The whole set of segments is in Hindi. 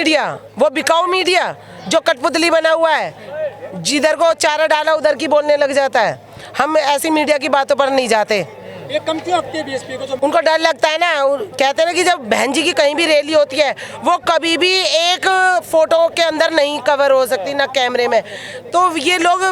मीडिया, वो बिकाऊ मीडिया जो कठपुतली बना हुआ है, जिधर को चारा डाला उधर की बोलने लग जाता है। हम ऐसी मीडिया की बातों पर नहीं जाते। ये कम क्यों लगती है बीएसपी को? उनको डर लगता है ना, कहते हैं ना कि जब बहन जी की कहीं भी रैली होती है वो कभी भी एक फोटो के अंदर नहीं कवर हो सकती, ना कैमरे में। तो ये लोग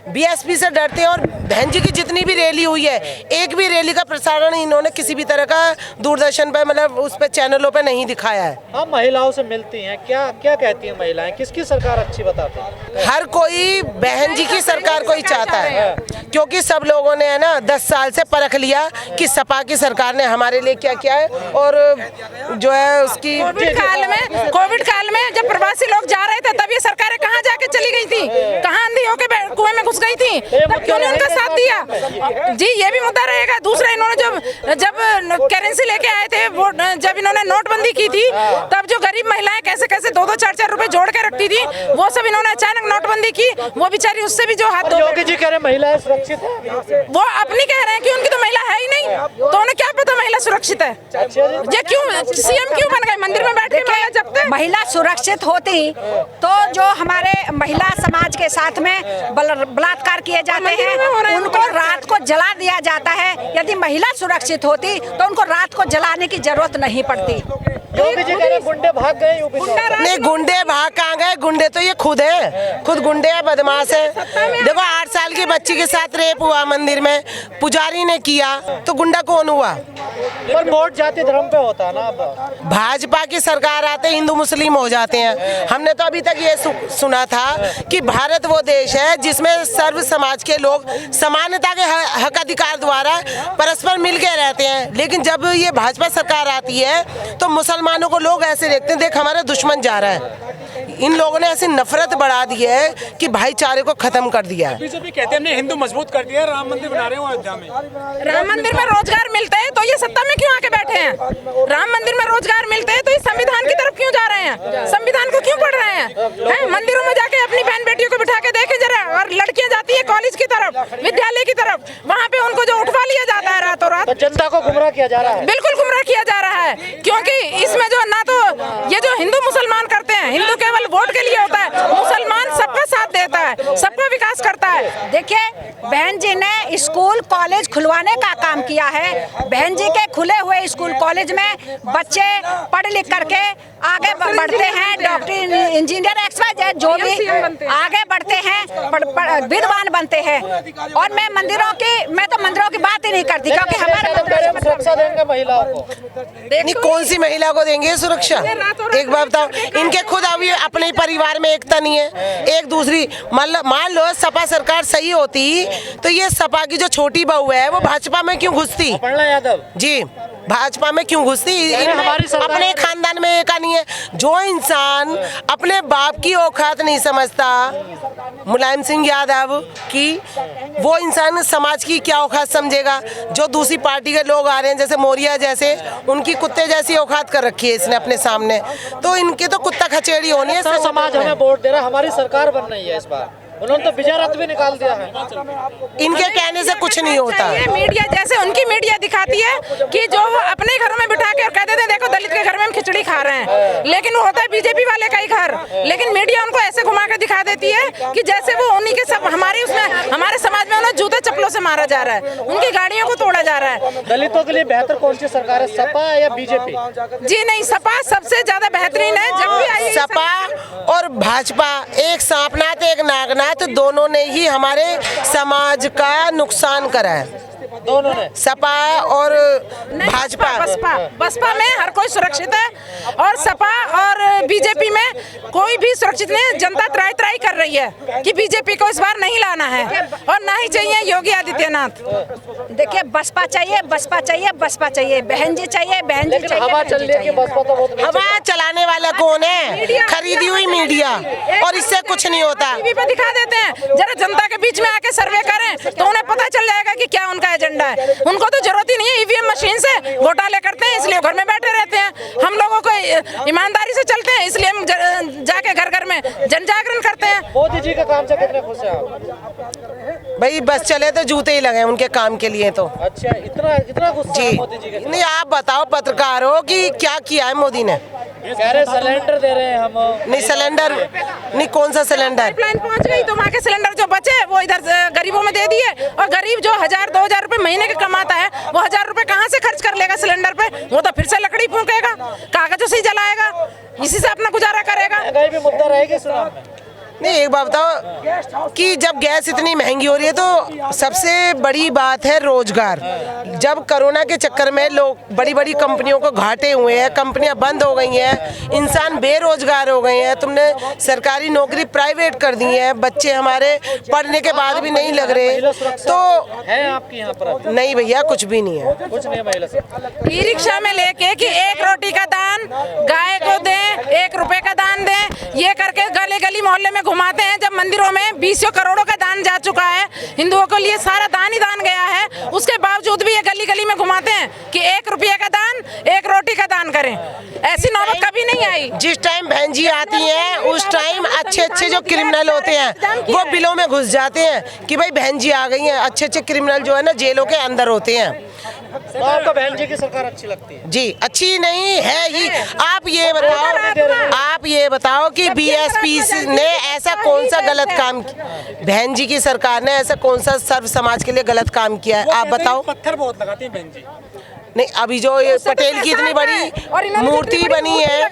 बीएसपी से डरते हैं। और बहन जी की जितनी भी रैली हुई है, एक भी रैली का प्रसारण इन्होंने किसी भी तरह का दूरदर्शन पर, मतलब उस पर चैनलों पर नहीं दिखाया है। हम महिलाओं से मिलती हैं, क्या क्या कहती हैं महिलाएं, किसकी सरकार अच्छी बताते हैं? हर कोई बहन जी की सरकार को ही चाहता है, क्योंकि सब लोगों ने है ना 10 साल से परख लिया कि सपा की सरकार ने हमारे लिए क्या किया है। और जो है उसकी कोविड काल में जब प्रवासी लोग जा रहे थे तब ये सरकारें कहाँ जाके चली गई थी, कहाँ अंधी होके कुएं में घुस गई थी, तब क्यों नहीं उनका साथ दिया? जी ये भी मुद्दा रहेगा। दूसरा, इन्होंने जब करेंसी लेके आए थे, वो जब इन्होंने नोटबंदी की थी तब जो गरीब महिलाएं कैसे कैसे 2-2, 4-4 रुपए जोड़ के रखती थी, वो सब इन्होंने अचानक नोटबंदी की। वो बेचारी उससे भी जो हाथ धो, योगी जी कह रहे महिलाएं सुरक्षित है, वो अपनी कह रहे हैं कि उनकी तो महिला है ही नहीं, तो उन्हें क्या पता महिला सुरक्षित है? ये क्यों सीएम क्यों बन गए? मंदिर में बैठ के महिला जपते? महिला सुरक्षित होती तो जो हमारे महिला समाज के साथ में बलात्कार किए जाते हैं उनको रात को जला दिया जाता है। यदि महिला सुरक्षित होती तो उनको रात को जलाने की जरूरत नहीं पड़ती। योगी जी कह रहे गुंडे भाग गए यूपी से। नहीं, गुंडे भाग कहाँ गए? गुंडे तो ये खुद है, खुद गुंडे है, बदमाश है। देखो 8 साल की बच्ची के साथ रेप हुआ मंदिर में, पुजारी ने किया, तो गुंडा कौन हुआ? पर वोट जाति धर्म पे होता है ना। अब भाजपा की सरकार आते हिंदू मुस्लिम हो जाते हैं। हमने तो अभी तक ये सुना था कि भारत वो देश है जिसमें सर्व समाज के लोग समानता के हक अधिकार द्वारा परस्पर मिल के रहते हैं। लेकिन जब ये भाजपा सरकार आती है तो मुसलमानों को लोग ऐसे देखते हैं, देख हमारा दुश्मन जा रहा है। इन लोगों ने ऐसी नफरत बढ़ा दी है कि भाईचारे को खत्म कर दिया है। बीजेपी कहते हैं हमने हिंदू मजबूत कर दिया, राम मंदिर बना रहे हो अयोध्या में। राम मंदिर में रोजगार मिलते हैं तो ये सत्ता में क्यों आके बैठे हैं? राम मंदिर में रोजगार मिलते हैं तो ये संविधान की तरफ क्यों जा रहे हैं? संविधान को क्यों पढ़ रहे हैं? मंदिरों में जाके अपनी बहन बेटियों को बिठा के देखे जरा। और लड़कियां जाती है कॉलेज की तरफ, विद्यालय की तरफ, वहाँ पे उनको जो उठवा लिया जाता है रातों रात। तो जनता को गुमराह किया जा रहा है। बिल्कुल गुमराह किया जा रहा है, क्योंकि इसमें जो ना तो ये जो हिंदू मुसलमान करते हैं, हिंदू केवल वोट के लिए होता है, मुसलमान सबका साथ देता है, सबका विकास करता है। देखिए, बहन जी ने स्कूल कॉलेज खुलवाने का काम किया है। बहन जी के खुले हुए स्कूल कॉलेज में बच्चे पढ़ लिख करके आगे बढ़ते हैं, डॉक्टर इंजीनियर XYZ जो भी आगे बढ़ते हैं, विद्वान बनते हैं। और मैं तो मंदिरों की बात ही नहीं करती, क्योंकि हमारे सुरक्षा देंगे महिलाओं को। नहीं, कौन सी महिला को देंगे सुरक्षा? एक बात बताओ, इनके खुद अभी अपने परिवार में एकता नहीं है। एक दूसरी मान लो सपा सरकार सही होती तो ये सपा की जो छोटी बहू है वो भाजपा में क्यों घुसती? अपर्णा यादव जी, भाजपा में क्यों घुसती? अपने खानदान में एक नहीं है। जो इंसान अपने बाप की औकात नहीं समझता, मुलायम सिंह यादव की, वो इंसान समाज की क्या औकात समझेगा? जो दूसरी पार्टी के लोग आ रहे हैं जैसे मौर्या जैसे, उनकी कुत्ते जैसी औकात कर रखी है इसने अपने सामने, तो इनकी तो कुत्ता खचेड़ी होनी है। समाज हमें वोट दे रहा है, हमारी सरकार बन रही है इस बार। उन्होंने तो विजय रथ भी निकाल दिया है। इनके कहने से कुछ नहीं होता। ये मीडिया जैसे उनकी मीडिया दिखाती है कि जो वो अपने घरों में बिठा के और कहते थे देखो दलित के घर में हम खिचड़ी खा रहे हैं, लेकिन वो होता है बीजेपी वाले का ही घर। लेकिन मीडिया उनको ऐसे घुमा के दिखा देती है कि जैसे वो उन्हीं के सब हमारे समाज में उन्हें जूते चप्पलों से मारा जा रहा है, उनकी गाड़ियों को तोड़ा जा रहा है। दलितों के लिए बेहतर कौन सी सरकार है, सपा या बीजेपी? जी नहीं, सपा सबसे ज्यादा बेहतरीन है। जब भी आई सपा और भाजपा एक सांपनाथ एक नागनाथ, दोनों ने ही हमारे समाज का नुकसान करा है। दोनों ने, सपा और भाजपा। बसपा में हर कोई सुरक्षित है और सपा और बीजेपी में कोई भी सुरक्षित नहीं। जनता त्राई कर रही है कि बीजेपी को इस बार नहीं लाना है और ना ही चाहिए योगी आदित्यनाथ। देखिए, बसपा चाहिए, बसपा चाहिए, बसपा चाहिए, बहन जी चाहिए, बहन जी चाहिए। हवा चल रही है, बसपा तो बहुत हवा चलाने वाला कौन है? खरीदी हुई मीडिया, और इससे कुछ नहीं होता। टीवी पे दिखा देते हैं, जरा जनता के बीच में आके सर्वे करें तो उन्हें पता चल जाएगा कि क्या उनका एजेंडा है। उनको तो जरूरत ही नहीं है, ईवीएम मशीन से घोटाले करते हैं इसलिए घर में बैठे रहते हैं। हम लोगों को ईमानदारी से चलते हैं इसलिए हम जाके घर घर में जन जागरण करते हैं। मोदी जी के काम से कितने खुश हैं आप? भाई बस चले तो जूते ही लगे उनके काम के लिए तो। अच्छा, इतना गुस्सा है जी मोदी जी के? नहीं, आप बताओ पत्रकार हो कि क्या किया है मोदी ने? कह रहे सिलेंडर दे रहे हैं हम। नहीं सिलेंडर नहीं, कौन सा सिलेंडर? पाइपलाइन पहुंच गई तो वहाँ के सिलेंडर जो बचे वो इधर गरीबों में दे दिए, और गरीब जो 1000-2000 रुपए महीने के कमाता है वो 1000 रुपए कहाँ से खर्च कर लेगा सिलेंडर पे? वो तो फिर से लकड़ी फूकेगा, कागजों से ही जलाएगा, इसी से अपना गुजारा करेगा। महंगाई भी मुद्दा रहेगी चुनाव में। नहीं, एक बात बताओ कि जब गैस इतनी महंगी हो रही है तो सबसे बड़ी बात है रोजगार। जब कोरोना के चक्कर में लोग बड़ी बड़ी कंपनियों को घाटे हुए हैं, कंपनियां बंद हो गई हैं, इंसान बेरोजगार हो गए हैं, तुमने सरकारी नौकरी प्राइवेट कर दी है, बच्चे हमारे पढ़ने के बाद भी नहीं लग रहे, तो है आपके यहाँ पर? नहीं भैया, कुछ भी नहीं है। कुछ नहीं है महिला सुरक्षा। ई रिक्शा में लेके कि 1 रोटी का दान गाय को दें, 1 रुपए का दान दें, ये करके गली गली मोहल्ले में घुमाते हैं। जब मंदिरों में 20 करोड़ों का दान जा चुका है, हिंदुओं के लिए सारा दान ही दान गया है, उसके बावजूद भी ये गली गली में घुमाते हैं कि 1 रुपये का दान, 1 रोटी का दान करें। ऐसी नौबत कभी नहीं आई। जिस टाइम बहन जी आती हैं उस टाइम अच्छे अच्छे जो क्रिमिनल होते हैं वो बिलों में घुस जाते हैं कि भाई बहन जी आ गई हैं। अच्छे अच्छे क्रिमिनल जो है ना जेलों के अंदर होते हैं। तो आपको बहन जी की सरकार अच्छी लगती है? जी अच्छी नहीं है ही। आप ये बताओ कि बीएसपी ने ऐसा कौन सा गलत काम किया, बहन जी की सरकार ने ऐसा कौन सा सर्व समाज के लिए गलत काम किया है? आप बताओ। पत्थर बहुत लगाती हैं बहन जी। नहीं, अभी जो ये पटेल की इतनी बड़ी मूर्ति बनी है,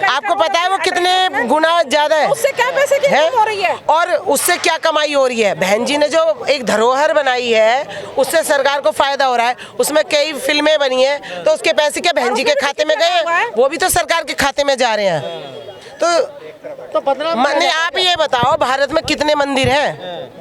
आपको पता है वो कितने गुना ज्यादा है? उससे क्या पैसे की हो रही है और उससे क्या कमाई हो रही है? बहन जी ने जो एक धरोहर बनाई है उससे सरकार को फायदा हो रहा है। उसमें कई फिल्में बनी है तो उसके पैसे क्या बहन जी के खाते में गए? वो भी तो सरकार के खाते में जा रहे हैं। तो बदनाम नहीं, आप ये बताओ भारत में कितने मंदिर हैं?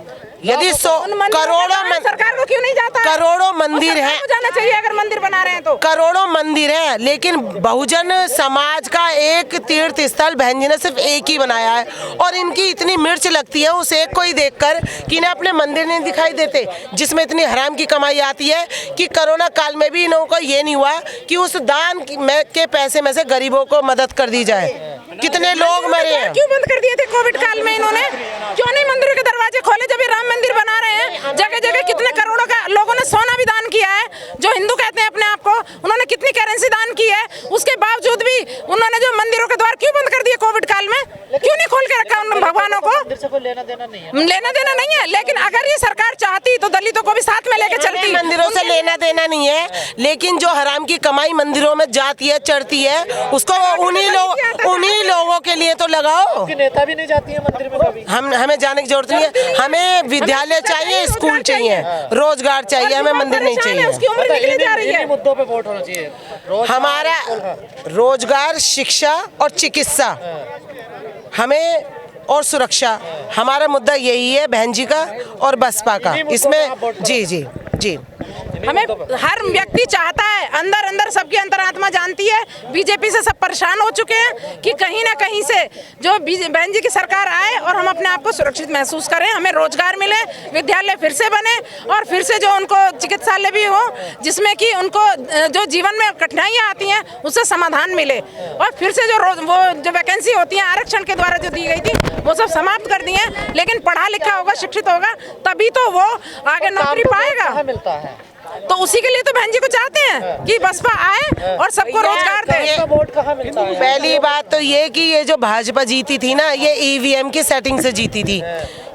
यदि 100 करोड़ों सरकार को क्यों नहीं जाता? करोड़ों मंदिर हैं, जाना चाहिए अगर मंदिर बना रहे हैं तो। करोड़ों मंदिर हैं, लेकिन बहुजन समाज का एक तीर्थ स्थल बहन जी ने सिर्फ एक ही बनाया है। और इनकी इतनी मिर्च लगती है उस एक को ही देखकर कि इन्हें अपने मंदिर नहीं दिखाई देते जिसमें इतनी हराम की कमाई आती है कि कोरोना काल में भी इन लोगों को ये नहीं हुआ कि उस दान के पैसे में से गरीबों को मदद कर दी जाए। कितने लोग मरे हैं। क्यों बंद कर दिए थे कोविड काल में इन्होंने? क्यों नहीं मंदिरों के दरवाजे खोले जब ये राम मंदिर बना रहे हैं? जगह जगह कितने करोड़ों का लोगों ने सोना भी दान किया है, जो हिंदू कहते हैं अपने आप को, उन्होंने कितनी करेंसी दान की है। उसके बावजूद भी उन्होंने जो मंदिरों के द्वार क्यों बंद कर दिए कोविड काल में? क्यों नहीं खोल के रखा उन भगवानों को? लेना देना नहीं है। लेना देना नहीं है, लेकिन अगर ये सरकार चाहती तो दलितों को भी साथ में लेके चलती। मंदिरों से लेना देना नहीं है, लेकिन जो हराम की कमाई मंदिरों में जाती है चढ़ती है उसको उन्हीं लोगों के लिए तो लगाओ। नेता भी नहीं जाती है मंदिर में कभी। हमें जाने की जरूरत नहीं है। हमें विद्यालय चाहिए, स्कूल चाहिए, रोजगार चाहिए, हमें मंदिर नहीं चाहिए। उसकी उम्र निकली जा रही है। मुद्दों पे वोट होना चाहिए। हमारा रोजगार, शिक्षा और चिकित्सा हमें और सुरक्षा, हमारा मुद्दा यही है बहन जी का और बसपा का। इसमें जी जी जी हमें हर व्यक्ति चाहता है, अंदर अंदर सबकी अंतरात्मा जानती है, बीजेपी से सब परेशान हो चुके हैं कि कहीं ना कहीं से जो बहन जी की सरकार आए और हम अपने आप को सुरक्षित महसूस करें, हमें रोजगार मिले, विद्यालय फिर से बने और फिर से जो उनको चिकित्सालय भी हो जिसमें कि उनको जो जीवन में कठिनाइयाँ आती हैं उससे समाधान मिले, और फिर से वो जो वैकेंसी होती है आरक्षण के द्वारा जो दी गई थी वो सब समाप्त कर दी है। लेकिन पढ़ा लिखा होगा, शिक्षित होगा, तभी तो वो आगे नौकरी पाएगा। मिलता है तो उसी के लिए तो बहन जी को चाहते हैं कि बसपा आए और सबको रोजगार दे। वोट कहाँ मिलता है? पहली बात तो ये कि ये जो भाजपा जीती थी ना, ये ईवीएम की सेटिंग से जीती थी।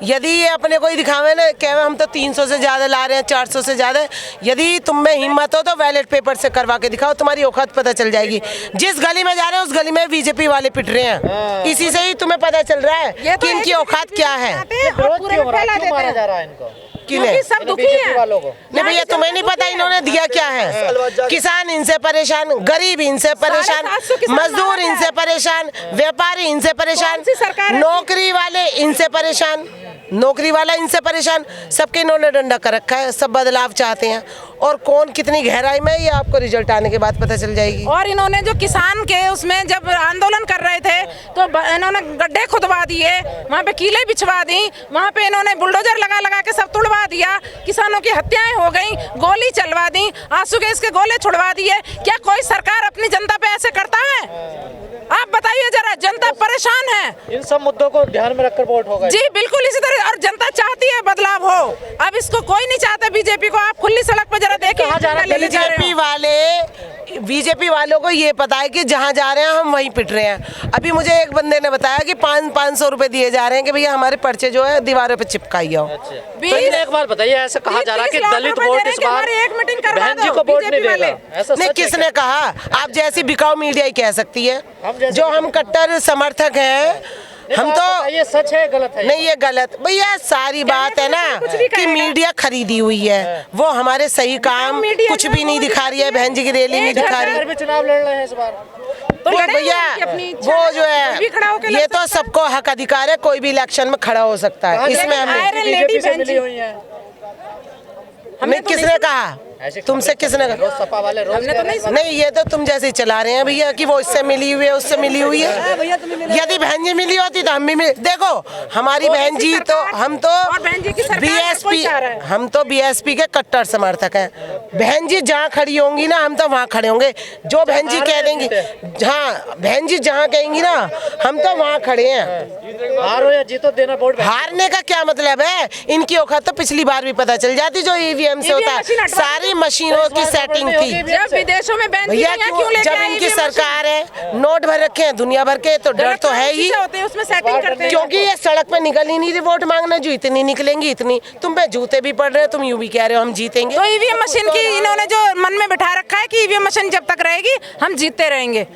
यदि ये अपने को ही दिखावे ना कि हम तो 300 से ज्यादा ला रहे हैं, 400 से ज्यादा, यदि तुम में हिम्मत हो तो बैलेट पेपर से करवा के दिखाओ, तुम्हारी औकात पता चल जाएगी। जिस गली में जा रहे हैं उस गली में बीजेपी वाले पिट रहे हैं, इसी से ही तुम्हें पता चल रहा है कि इनकी औकात क्या है। मारा जा रहा है इनको? क्योंकि सब दुखी हैं। नहीं भैया, तुम्हें नहीं पता इन्होंने दिया क्या है? किसान इनसे परेशान, गरीब इनसे परेशान, मजदूर इनसे परेशान, व्यापारी इनसे परेशान, नौकरी वाले इनसे परेशान, नौकरी वाला इनसे परेशान, सबके इन्होंने डंडा कर रखा है। सब बदलाव चाहते हैं और कौन कितनी गहराई में, ये आपको रिजल्ट आने के बाद पता चल जाएगी। और इन्होंने जो किसान के उसमें जब आंदोलन कर रहे थे तो इन्होंने गड्ढे खुदवा दिए, वहाँ पे कीले बिछवा दी, वहाँ पे इन्होंने बुलडोजर लगा लगा के सब तुड़वा दिया, किसानों की हत्याएं हो गई, गोली चलवा दी, आंसू गैस के गोले छुड़वा दिए। क्या कोई सरकार अपनी जनता पे ऐसे करता है? आप बताइए जरा, जनता परेशान है। इन सब मुद्दों को ध्यान में रखकर वोट होगा। जी बिल्कुल इसी तरह, और जनता चाहती है बदलाव हो। अब इसको कोई नहीं चाहता बीजेपी को। आप खुली सड़क पर जरा देखिए, बीजेपी वाले बीजेपी वालों को ये पता है कि जहाँ जा रहे हैं हम वहीं पिट रहे हैं। अभी मुझे एक बंदे ने बताया कि 500 रुपए दिए जा रहे हैं कि भैया हमारे पर्चे जो है दीवारों पे चिपकाइए। तो इन्हें एक बार बताइए, ऐसे कहा जा रहा है कि दलित वोट इस बार बहन जी को वोट नहीं देगा, ऐसा नहीं, सच है किसने कहा? आप जैसी बिकाऊ मीडिया ही कह सकती है। जो हम कट्टर समर्थक हैं, हम तो ये सच है गलत है? नहीं, ये गलत भैया, सारी बात है ना कि मीडिया खरीदी हुई है, वो हमारे सही काम कुछ भी नहीं दिखा रही है। बहन जी की रैली नहीं दिखा रही में चुनाव लड़ रहे हैं इस बार, तो भैया वो जो है, ये तो सबको हक अधिकार है, कोई भी इलेक्शन में खड़ा हो सकता है। इसमें हमें किसने कहा? तुमसे किसने कहा? सपा वाले रोज नहीं, ये तो तुम जैसे ही चला रहे हैं भैया कि वो इससे मिली हुई है, उससे मिली हुई है। यदि बहन जी मिली होती तो हम भी मिले। देखो हमारी बहन जी तो, हम तो बीएसपी, हम तो बीएसपी के कट्टर समर्थक हैं। बहन जी जहाँ खड़ी होंगी ना, हम तो वहाँ खड़े होंगे। जो बहन जी कह देंगी, हाँ बहन जी जहाँ कहेंगी ना, हम तो वहाँ खड़े हैं। हारो या जीतो देना वोट। हारने का क्या मतलब है? इनकी औकात तो पिछली बार भी पता चल जाती जो ईवीएम से होता है। सारी मशीनों की सेटिंग थी। जब विदेशों में बैन भैया जब इनकी सरकार है, नोट भर रखे हैं दुनिया भर के, तो डर तो है ही, उसमें सेटिंग करते हैं। क्योंकि ये सड़क पे निकल ही नहीं रही वोट मांगना। जो इतनी निकलेंगी इतनी, तुम पे जूते भी पड़ रहे हो, तुम यूं भी कह रहे हो हम जीतेंगे। तो ईवीएम मशीन की इन्होंने जो मन में बिठा रखा है कि ईवीएम मशीन जब तक रहेगी हम जीतते रहेंगे।